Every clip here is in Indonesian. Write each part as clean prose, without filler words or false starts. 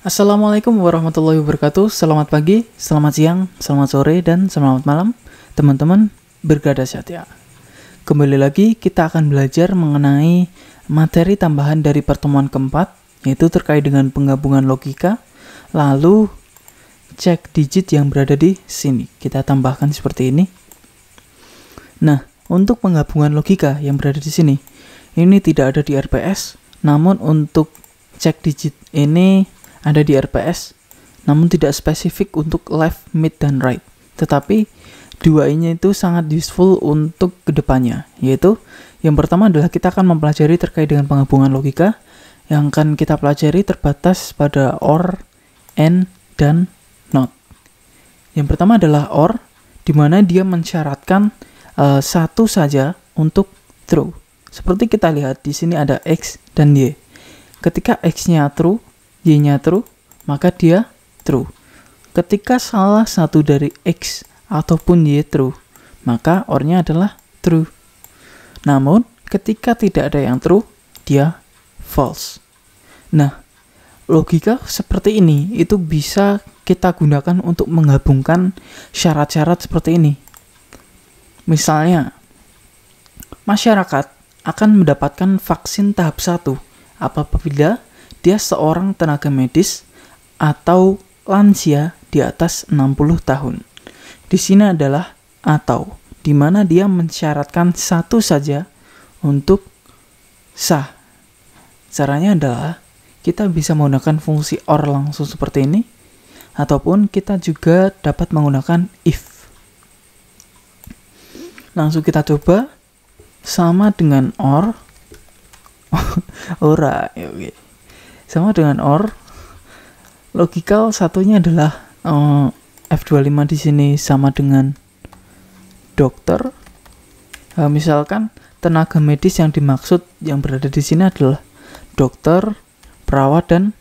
Assalamualaikum warahmatullahi wabarakatuh. Selamat pagi, selamat siang, selamat sore, dan selamat malam teman-teman Bergada Satya. Kembali lagi kita akan belajar mengenai materi tambahan dari pertemuan keempat, yaitu terkait dengan penggabungan logika. Lalu cek digit yang berada di sini. Kita tambahkan seperti ini. Nah, untuk penggabungan logika yang berada di sini, ini tidak ada di RPS, namun untuk cek digit ini ada di RPS, namun tidak spesifik untuk left, mid, dan right. Tetapi dua ini itu sangat useful untuk kedepannya, yaitu yang pertama adalah kita akan mempelajari terkait dengan penggabungan logika. Yang akan kita pelajari terbatas pada OR, AND, dan NOT. Yang pertama adalah OR, di mana dia mensyaratkan satu saja untuk true. Seperti kita lihat di sini ada X dan Y. Ketika X-nya true, Y-nya true, maka dia true. Ketika salah satu dari X ataupun Y true, maka OR-nya adalah true. Namun, ketika tidak ada yang true, dia false. Nah, logika seperti ini itu bisa kita gunakan untuk menggabungkan syarat-syarat seperti ini. Misalnya, masyarakat akan mendapatkan vaksin tahap 1 apabila dia seorang tenaga medis atau lansia di atas 60 tahun. Di sini adalah atau, di mana dia mensyaratkan satu saja untuk sah. Caranya adalah kita bisa menggunakan fungsi OR langsung seperti ini, ataupun kita juga dapat menggunakan if. Langsung kita coba, sama dengan OR. Ora, oke. Sama dengan OR, logikal satunya adalah F25 di sini sama dengan dokter. Misalkan tenaga medis yang dimaksud yang berada di sini adalah dokter, perawat, dan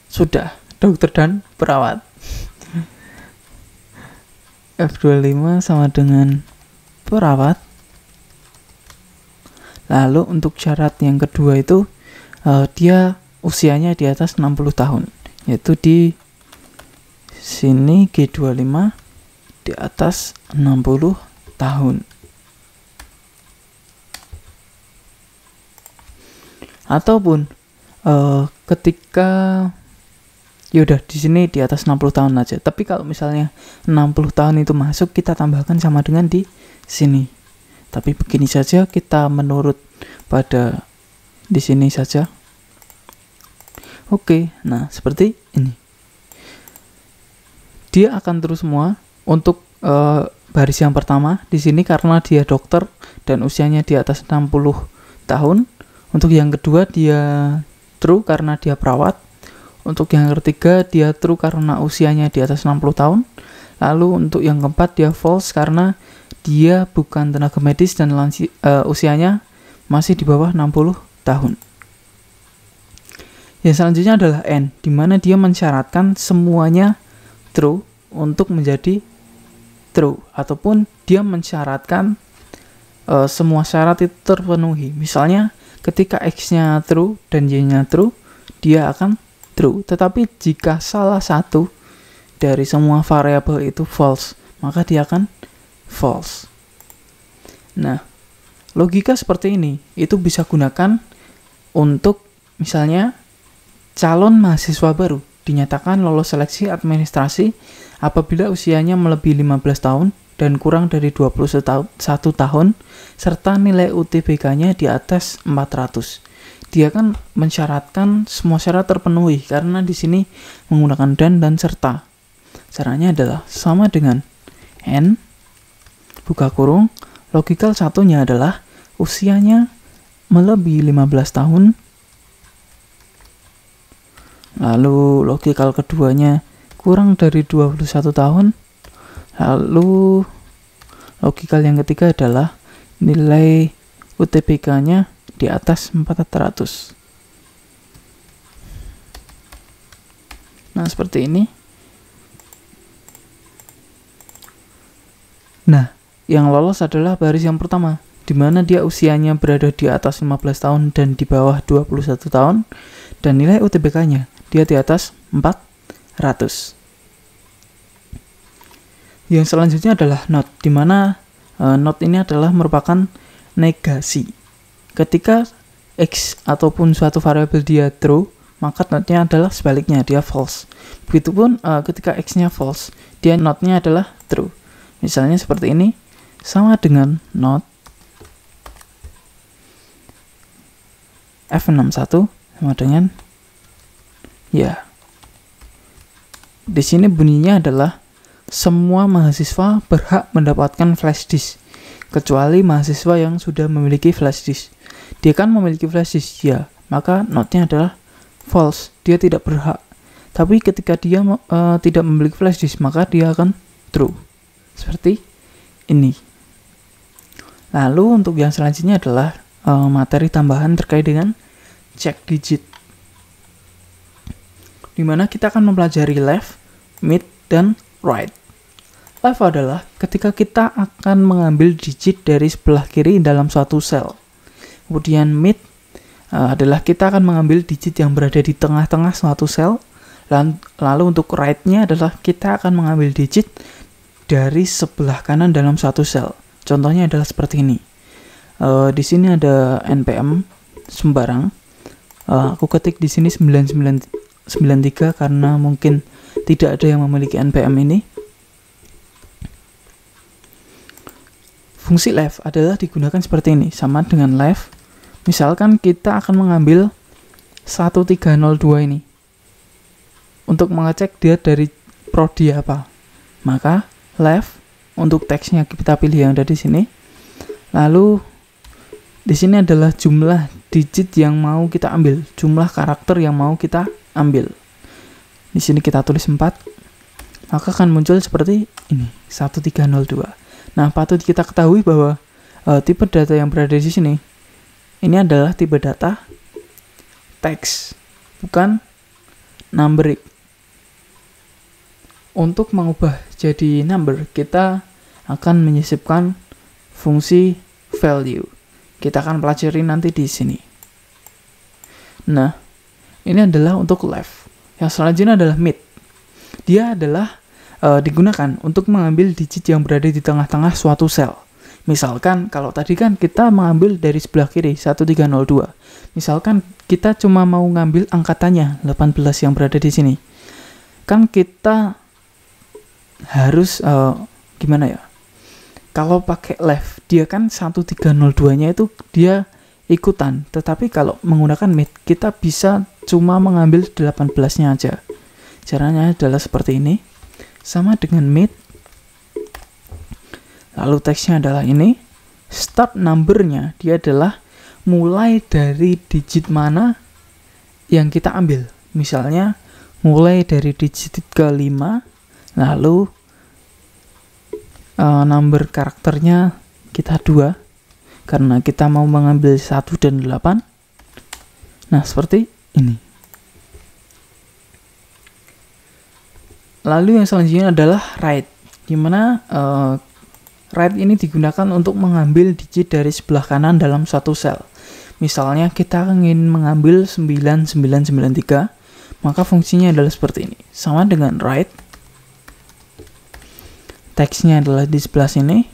sudah, dokter dan perawat. F25 sama dengan perawat. Lalu untuk syarat yang kedua itu dia usianya di atas 60 tahun, yaitu di sini G25 di atas 60 tahun. Ataupun ketika yaudah di sini di atas 60 tahun aja. Tapi kalau misalnya 60 tahun itu masuk, kita tambahkan sama dengan di sini. Tapi begini saja, kita menurut pada di sini saja. Oke, nah seperti ini. Dia akan terus semua untuk baris yang pertama di sini karena dia dokter dan usianya di atas 60 tahun. Untuk yang kedua dia true karena dia perawat. Untuk yang ketiga dia true karena usianya di atas 60 tahun. Lalu untuk yang keempat dia false karena dia bukan tenaga medis dan usianya masih di bawah 60 tahun. Yang selanjutnya adalah AND, di mana dia mensyaratkan semuanya true untuk menjadi true, ataupun dia mensyaratkan semua syarat itu terpenuhi. Misalnya, ketika X-nya true dan Y-nya true, dia akan true. Tetapi jika salah satu dari semua variabel itu false, maka dia akan false. Nah, logika seperti ini itu bisa gunakan untuk misalnya calon mahasiswa baru dinyatakan lolos seleksi administrasi apabila usianya melebihi 15 tahun dan kurang dari 21 tahun serta nilai UTBK-nya di atas 400. Dia kan mensyaratkan semua syarat terpenuhi karena di sini menggunakan dan serta. Caranya adalah sama dengan N buka kurung, logikal satunya adalah usianya melebihi 15 tahun. Lalu logikal keduanya kurang dari 21 tahun. Lalu logikal yang ketiga adalah nilai UTBK-nya di atas 400. Nah, seperti ini. Nah, yang lolos adalah baris yang pertama, di mana dia usianya berada di atas 15 tahun dan di bawah 21 tahun, dan nilai UTBK-nya dia di atas 400. Yang selanjutnya adalah not, di mana not ini adalah merupakan negasi. Ketika X ataupun suatu variabel dia true, maka notnya adalah sebaliknya, dia false. Begitupun ketika X-nya false, dia notnya adalah true. Misalnya seperti ini, sama dengan not F61 sama dengan ya. Di sini bunyinya adalah semua mahasiswa berhak mendapatkan flash disk kecuali mahasiswa yang sudah memiliki flash disk. Dia kan memiliki flash disk, ya, maka notnya adalah false, dia tidak berhak. Tapi ketika dia tidak memiliki flash disk, maka dia akan true. Seperti ini. Lalu untuk yang selanjutnya adalah materi tambahan terkait dengan cek digit, dimana kita akan mempelajari left, mid, dan right. Left adalah ketika kita akan mengambil digit dari sebelah kiri dalam suatu sel. Kemudian mid adalah kita akan mengambil digit yang berada di tengah-tengah suatu sel. Lalu untuk right-nya adalah kita akan mengambil digit dari sebelah kanan dalam suatu sel. Contohnya adalah seperti ini. Di sini ada npm sembarang. Aku ketik di sini 9993 karena mungkin tidak ada yang memiliki npm ini. Fungsi left adalah digunakan seperti ini, sama dengan left. Misalkan kita akan mengambil 1302 ini untuk mengecek dia dari prodi apa, maka left untuk teksnya kita pilih yang ada di sini. Lalu di sini adalah jumlah digit yang mau kita ambil, jumlah karakter yang mau kita ambil. Di sini kita tulis 4, maka akan muncul seperti ini, 1302. Nah, patut kita ketahui bahwa tipe data yang berada di sini ini adalah tipe data teks, bukan numeric. Untuk mengubah jadi number, kita akan menyisipkan fungsi value. Kita akan pelajari nanti di sini. Nah, ini adalah untuk left. Yang selanjutnya adalah mid. Dia adalah digunakan untuk mengambil digit yang berada di tengah-tengah suatu sel. Misalkan kalau tadi kan kita mengambil dari sebelah kiri 1302. Misalkan kita cuma mau ngambil angkatannya 18 yang berada di sini. Kan kita harus gimana ya? Kalau pakai left, dia kan 1302-nya itu dia ikutan. Tetapi kalau menggunakan mid, kita bisa cuma mengambil 18-nya aja. Caranya adalah seperti ini. Sama dengan mid. Lalu teksnya adalah ini. Start number-nya dia adalah mulai dari digit mana yang kita ambil. Misalnya mulai dari digit ke-5, lalu number karakternya kita 2 karena kita mau mengambil 1 dan 8. Nah, seperti ini. Lalu yang selanjutnya adalah right, dimana right ini digunakan untuk mengambil digit dari sebelah kanan dalam suatu sel. Misalnya kita ingin mengambil 9993, maka fungsinya adalah seperti ini. Sama dengan right, teksnya adalah di sebelah sini,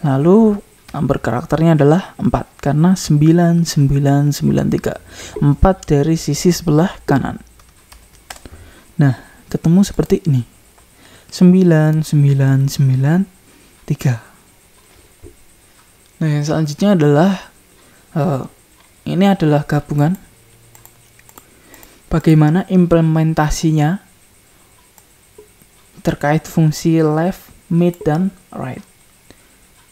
lalu number karakternya adalah 4 karena 9993, 4 dari sisi sebelah kanan. Nah, ketemu seperti ini, 9993. Nah, yang selanjutnya adalah ini adalah gabungan. Bagaimana implementasinya terkait fungsi left, mid, dan right.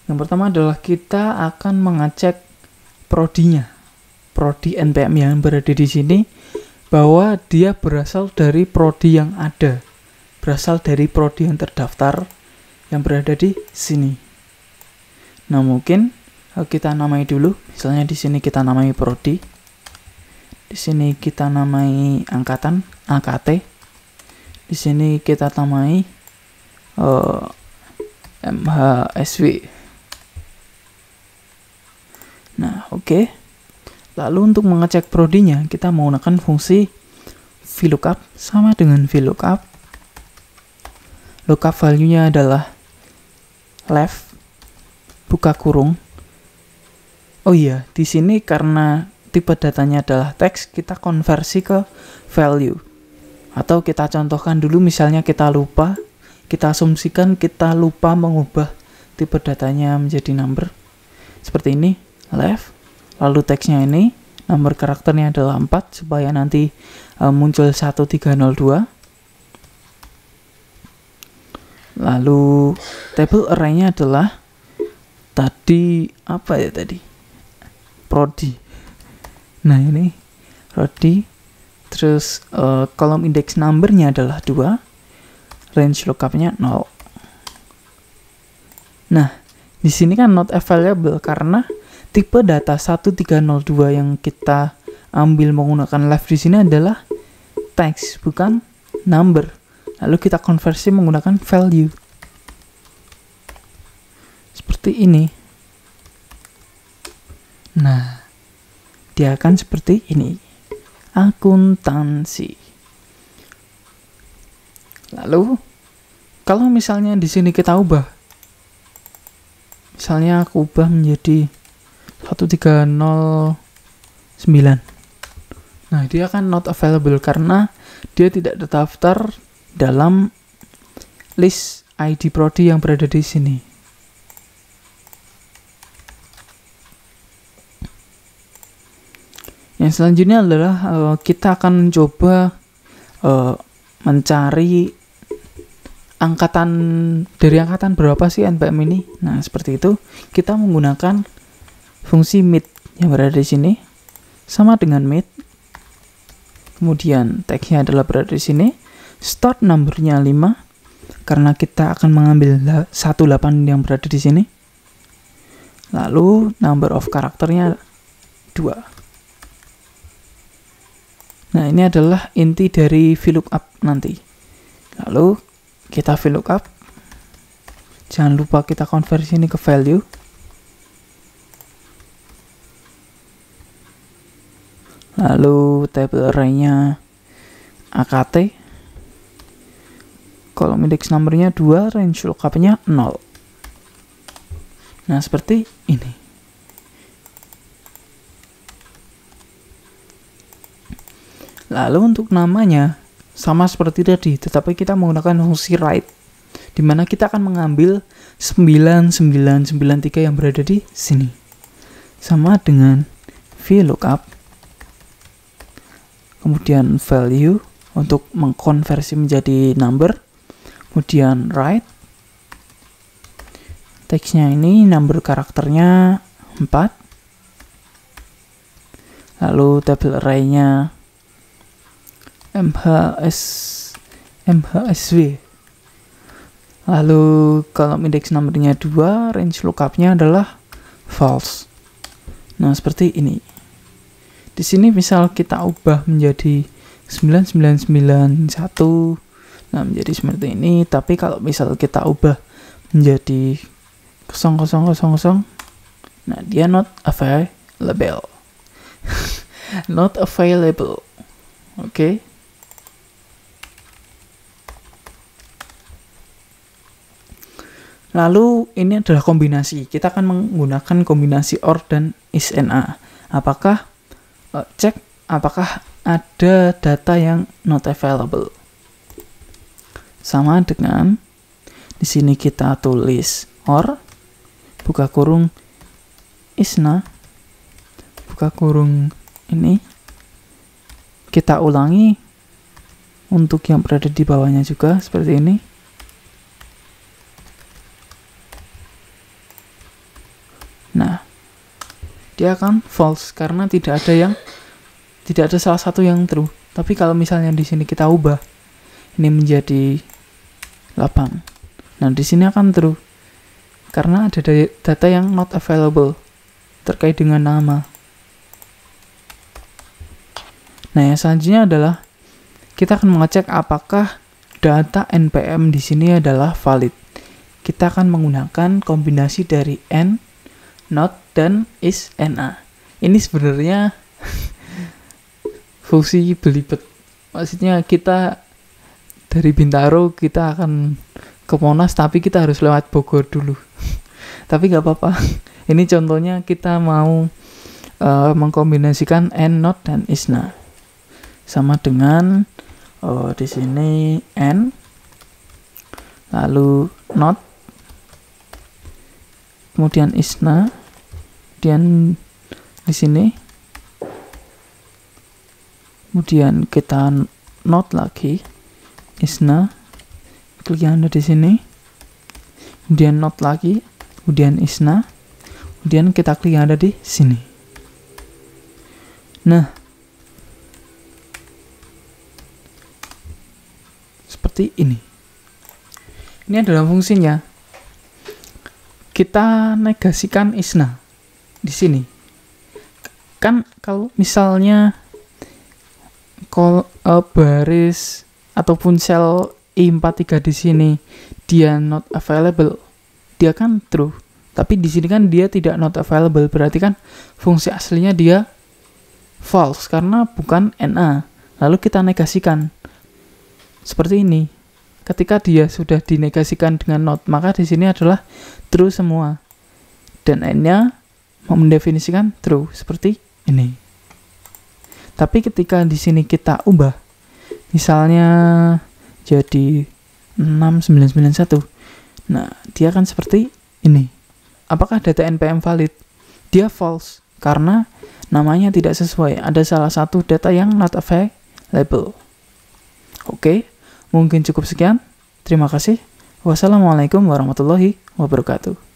Yang pertama adalah kita akan mengecek prodinya, prodi npm yang berada di sini, bahwa dia berasal dari prodi yang ada, berasal dari prodi yang terdaftar yang berada di sini. Nah, mungkin kita namai dulu. Misalnya di sini kita namai prodi, di sini kita namai angkatan AKT, di sini kita namai MHSW. Nah, oke. Lalu untuk mengecek prodinya, kita menggunakan fungsi VLOOKUP sama dengan VLOOKUP. Lookup value-nya adalah left buka kurung. Oh iya, di sini karena tipe datanya adalah teks, kita konversi ke value. Atau kita contohkan dulu, misalnya kita asumsikan kita lupa mengubah tipe datanya menjadi number. Seperti ini, left, lalu teksnya ini, nomor karakternya adalah 4, supaya nanti muncul 1302. Lalu table array-nya adalah prodi. Nah, ini prodi. Terus kolom index number-nya adalah 2. Range lookup-nya 0. Nah, di sini kan not available karena tipe data 1302 yang kita ambil menggunakan left di sini adalah text, bukan number. Lalu kita konversi menggunakan value. Seperti ini. Nah, dia akan seperti ini. Akuntansi. Lalu, kalau misalnya di sini kita ubah. Misalnya aku ubah menjadi 1309. Nah, dia akan not available karena dia tidak terdaftar dalam list ID prodi yang berada di sini. Yang selanjutnya adalah kita akan mencoba mencari dari angkatan berapa sih NPM ini. Nah, seperti itu kita menggunakan fungsi mid yang berada di sini sama dengan mid. Kemudian teksnya adalah berada di sini. Start numbernya 5 karena kita akan mengambil 18 yang berada di sini. Lalu number of karakternya 2. Nah, ini adalah inti dari VLOOKUP nanti. Lalu kita VLOOKUP. Jangan lupa kita konversi ini ke value. Lalu table array-nya AKT. Kolom index numbernya 2, range lookup-nya 0. Nah, seperti ini. Lalu untuk namanya sama seperti tadi, tetapi kita menggunakan fungsi write, di mana kita akan mengambil 9993 yang berada di sini. Sama dengan VLOOKUP. Kemudian value untuk mengkonversi menjadi number. Kemudian write. Teksnya ini number karakternya 4. Lalu table array-nya MHSW. Lalu kolom index numbernya 2, range lookup-nya adalah false. Nah, seperti ini. Di sini misal kita ubah menjadi 9991. Nah, menjadi seperti ini, tapi kalau misal kita ubah menjadi 0000, nah dia not available. Not available. Oke. Lalu ini adalah kombinasi. Kita akan menggunakan kombinasi OR dan ISNA. Cek apakah ada data yang not available. Sama dengan di sini kita tulis OR buka kurung ISNA buka kurung ini. Kita ulangi untuk yang berada di bawahnya juga seperti ini. Nah, dia akan false karena tidak ada salah satu yang true. Tapi kalau misalnya di sini kita ubah ini menjadi 8. Nah, di sini akan true karena ada data yang not available terkait dengan nama. Nah, yang selanjutnya adalah kita akan mengecek apakah data NPM di sini adalah valid. Kita akan menggunakan kombinasi dari N, not, dan ISNA. Ini sebenarnya fungsi belibet Maksudnya kita dari Bintaro kita akan ke Monas, tapi kita harus lewat Bogor dulu. Tapi nggak apa-apa. Ini contohnya kita mau mengkombinasikan and, not, dan isna. Sama dengan di sini and, lalu not, kemudian isna, kemudian di sini, kemudian kita not lagi, isna, klik yang ada di sini, kemudian not lagi, kemudian isna, kemudian kita klik yang ada di sini. Nah, seperti ini. Ini adalah fungsinya. Kita negasikan isna di sini. Kan kalau misalnya baris ataupun sel I43 di sini dia not available, dia kan true. Tapi di sini kan dia tidak not available, berarti kan fungsi aslinya dia false karena bukan NA. Lalu kita negasikan seperti ini. Ketika dia sudah dinegasikan dengan not, maka di sini adalah true semua. Dan N-nya mendefinisikan true seperti ini. Tapi ketika di sini kita ubah, misalnya jadi 6991. Nah, dia akan seperti ini. Apakah data NPM valid? Dia false karena namanya tidak sesuai. Ada salah satu data yang not available. Oke, mungkin cukup sekian. Terima kasih. Wassalamualaikum warahmatullahi wabarakatuh.